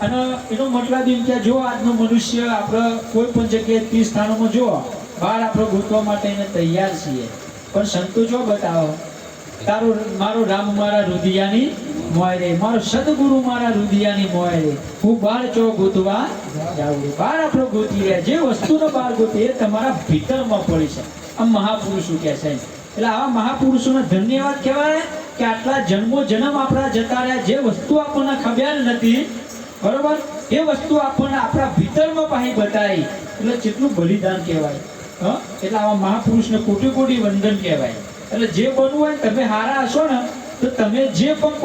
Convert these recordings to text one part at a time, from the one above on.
અને એનો મતલબ એમ કે જો આજનો મનુષ્ય આપણે કોઈ પણ જગ્યાએ 30 સ્થાનોમાં જો બહાર આપણે ગોતવા માટે એને તૈયાર છીએ, પણ સંતો જો બતાવો મારો રામ મારા રુધિયાની મોય રે, મારો સદગુરુ મારા રુધિયાની મોય રે, હું બહાર ચો ગોતવા જાઉં. બહાર આપણે ગોતી રહ્યા જે વસ્તુનો બહાર ગોતી એ તમારા ભીતરમાં પડી છે. આમ મહાપુરુષો કહે છે. એટલે આવા મહાપુરુષોનો ધન્યવાદ કહેવાય કે આટલા જન્મો જન્મ આપણા જતા રહ્યા, જે વસ્તુ આપણને ખબર નથી, બરોબર, એ વસ્તુ આપણને આપણા ભીતરમાં પાછી બતાવી, એટલે કેટલું બલિદાન કહેવાય. એટલે આવા મહાપુરુષને કોટી કોટી વંદન કહેવાય. એટલે જે બનવું હોય તમે હારા હશો ને તો તમે જે પણ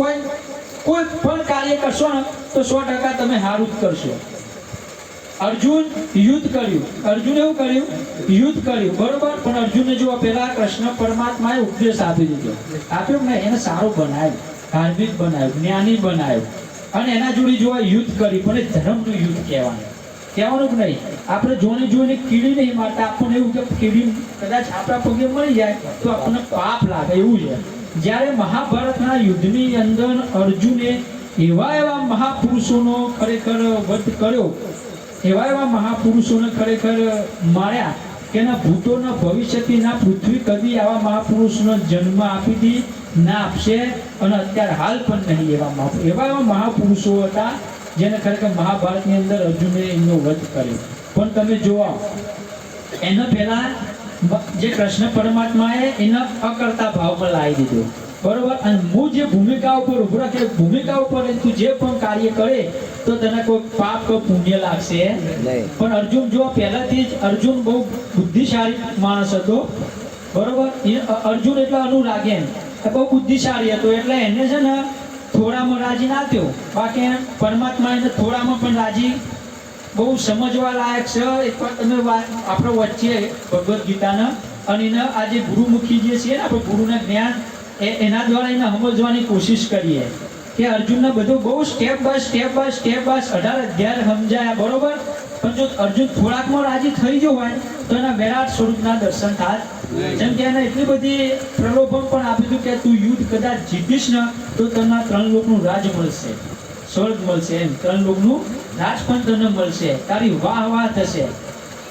કોઈ પણ કાર્ય કરશો ને તો 100% તમે હારું જ કરશો. અર્જુન યુદ્ધ કર્યું, અર્જુન એવું કર્યું, યુદ્ધ કર્યું, બરોબર, પણ અર્જુનને જો પેલા કૃષ્ણ પરમાત્માએ ઉપદેશ આપી દીધો, આપ્યો ને, એને સારો બનાવ્યો, ધાર્મિક બનાવ્યો, જ્ઞાની બનાવ્યો, અને એના જોડે જો યુદ્ધ કરી, પણ એ ધર્મનું યુદ્ધ કહેવાનું કે નહીં. આપણે જોઈને કીડી નહીં મારતા. આપણને એવું કે કીડી કદાચ આપણા પગે મળી જાય તો આપણને પાપ લાગે એવું છે. જ્યારે મહાભારતના યુદ્ધની અંદર અર્જુને એવા મહાપુરુષોનો ખરેખર વધ કર્યો, એવા મહાપુરુષોને ખરેખર માર્યા કે ના ભૂતોના ભવિષ્યથી ના પૃથ્વી કદી આવા મહાપુરુષનો જન્મ આપીથી ના આપશે, અને અત્યારે હાલ પણ નહીં. એવા મહાપુરુષો હતા જેને ખરેખર મહાભારતની અંદર અર્જુને એમનો વધ કર્યો. પણ તમે જોવા એના પહેલા જે કૃષ્ણ પરમાત્માએ એના અકર્તા ભાવમાં લાવી દીધો, બરોબર, અને હું જે ભૂમિકા ઉપર ઉભો રાખે, ભૂમિકા ઉપર તું જે પણ કાર્ય કરે તો તને કોઈ પાપ કોઈ પુણ્ય લાગશે નહીં. પણ અર્જુન જો પહેલાથી જ અર્જુન બહુ બુદ્ધિશાળી માણસ હતો, બરોબર, અર્જુન એટલે અનુરાગ એમ બહુ બુદ્ધિશાળી હતો, એટલે એને છે ને થોડામાં રાજી ના થયો, બાકી પરમાત્મા એને થોડામાં પણ રાજી, બહુ સમજવા લાયક છે. એકવાર તમે આપણો વચ્ચે ભગવદ્ ગીતાના અને એના આ જે ગુરુમુખી જે છે ને આપણે ગુરુના જ્ઞાન એના દ્વારા એને સમજવાની કોશિશ કરીએ કે અર્જુનને બધું બહુ સ્ટેપ બાય સ્ટેપ 18 અધ્યાય સમજાયા, બરોબર, પણ જો અર્જુન થોડાકમાં રાજી થઈ ગયો હોય તો એના વિરાટ સ્વરૂપના દર્શન થાય. જેમ કે એને એટલી બધી પ્રલોભન પણ આપ્યું હતું કે તું યુદ્ધ કદાચ જીતીશ ને તો તને 3 લોકનું રાજ મળશે, સ્વર્ગ મળશે, એમ 3 લોકનું રાજ પણ તને મળશે, તારી વાહ વાહ થશે.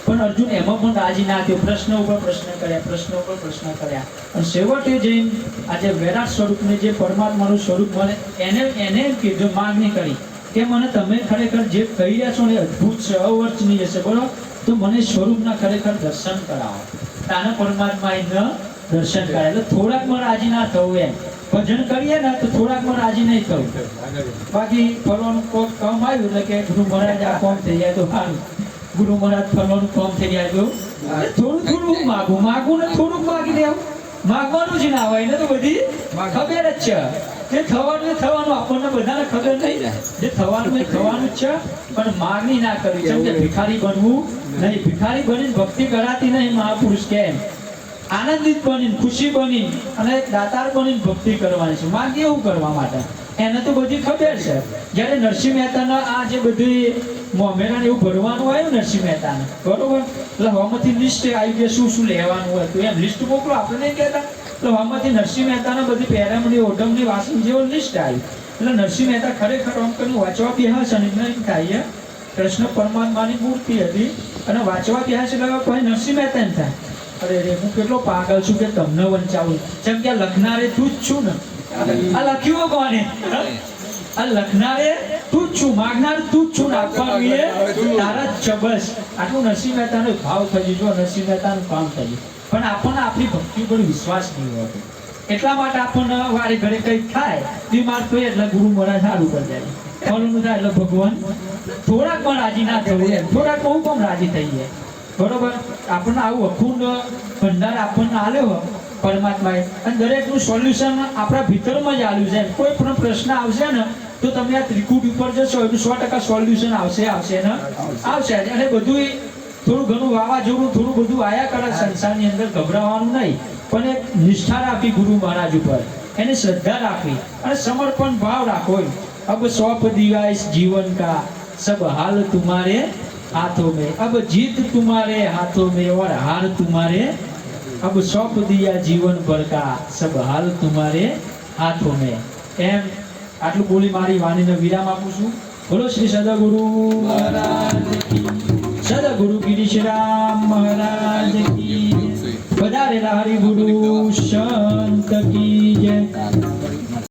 પણ અર્જુન એમાં પણ રાજી ના થયો, પ્રશ્ન ઉપર પ્રશ્ન કર્યા, અને છેવટે જઈને આજે વિરાટ સ્વરૂપને જે પરમાત્માનું સ્વરૂપ મળે એને કીધું, માગણી કરી કે મને તમે ખરેખર જે કહી રહ્યા છો ને અદ્ભુત છે, અવર્ચનીય છે, બરોબર, તો મને સ્વરૂપના ખરેખર દર્શન કરાવો. તાના પરમાત્મા એને દર્શન કરે. એટલે થોડાકમાં રાજી ના થવું, એમ ભજન કરીએ ને તો થોડાકમાં રાજી નહીં થવું. બાકી ફલવાનું કોક કામ આવ્યું એટલે કે ગુરુ મહારાજ આ કોમ થઈ જાય તો સારું, ગુરુ મહારાજ ફલવાનું કામ થઈ જાય તો થોડું માગું ને થોડુંક માગી દેવું, માગવાનું જ ના હોય, એને તો બધી ખબર જ છે. જે થવાનું આપણને બધાને ખબર નહીં, જે થવાનું એ થવાનું જ છે, પણ માગણી ના કરવી. જેમ કે ભિખારી બનવું નહીં, ભિખારી બનીને ભક્તિ કરાતી નહીં. મહાપુરુષ કેમ આનંદિત બનીને, ખુશી બનીને અને દાતાર બનીને ભક્તિ કરવાની છે. માગે એવું કરવા માટે એને તો બધી ખબર છે. જ્યારે નરસિંહ મહેતાના આ જે બધી મોમેરાને એવું ભરવાનું આવ્યું નરસિંહ મહેતાને, બરોબર, એટલે હવામાંથી લિસ્ટ આવી ગયા શું શું લેવાનું હોય તો એમ લિસ્ટ મોકલો, આપણે નહીં કહેતા. એટલે હવામાંથી નરસિંહ મહેતાને બધી પહેરમણી, ઓઢમણી, વાસણ જેવો લિસ્ટ આવી. એટલે નરસિંહ મહેતા ખરેખર આમ કરીને વાંચવા બેહા છે, ને એમ થાય કૃષ્ણ પરમાત્માની મૂર્તિ હતી અને વાંચવા બેહા છે, એટલે પછી નરસિંહ મહેતા એમ થાય, અરે રે હું કેટલો પાગલ છું કે તમને વંચાવું. જેમ કે લખનારે તું જ છું ને, આ લખ્યું કોને? આ લખનારે તું જ છું, માગનાર તું જ છું, ને આપવાનું એ તારા જ છે. બસ આટલું નરસિંહ મહેતાનો ભાવ થઈ ગયો, નરસિંહ મહેતાનું કામ થઈ ગયું. પણ આપણને આપણી ભક્તિ ઉપર વિશ્વાસ નહીં હોતો, એટલા માટે આપણને વારે ઘરે કંઈક થાય બીમાર થઈએ એટલે ગુરુ મહારાજ સારું કરી જાય, ફળનું થાય એટલે ભગવાન થોડાક પણ રાજી ના થવું, એમ થોડાક બહુ કમ રાજી થઈ જાય, બરોબર. આપણને આવું અખૂંડ ભંડાર આપણને આલ્યો પરમાત્માએ, અને દરેકનું સોલ્યુશન આપણા ભીતરમાં જ આલ્યું છે. કોઈ પણ પ્રશ્ન આવશે ને તો તમે આ ત્રિકૂટ ઉપર જશો એનું 100% સોલ્યુશન આવશે ને આવશે. અને બધું થોડું ઘણું વાવાઝોડું થોડું બધું આયા કરે સંસારની અંદર, ગભરાવાનું નહીં, પણ એક નિષ્ઠા રાખવી ગુરુ મહારાજ ઉપર, એની શ્રદ્ધા રાખવી અને સમર્પણ ભાવ રાખવો. અબ સૌંપ દિયા ઇસ જીવન કા સબ હાલ તુમારે हाथों में, अब जीत तुम्हारे हाथों में और हार तुम्हारे, अब सौंप दिया जीवन भर का सब हाल तुम्हारे हाथों में. એમ આટલું બોલી મારી વાણીને વિરામ આપું છું. બોલો શ્રી સદગુરુ મહારાજ કી સદગુરુ ગિરીશ રામ મહારાજ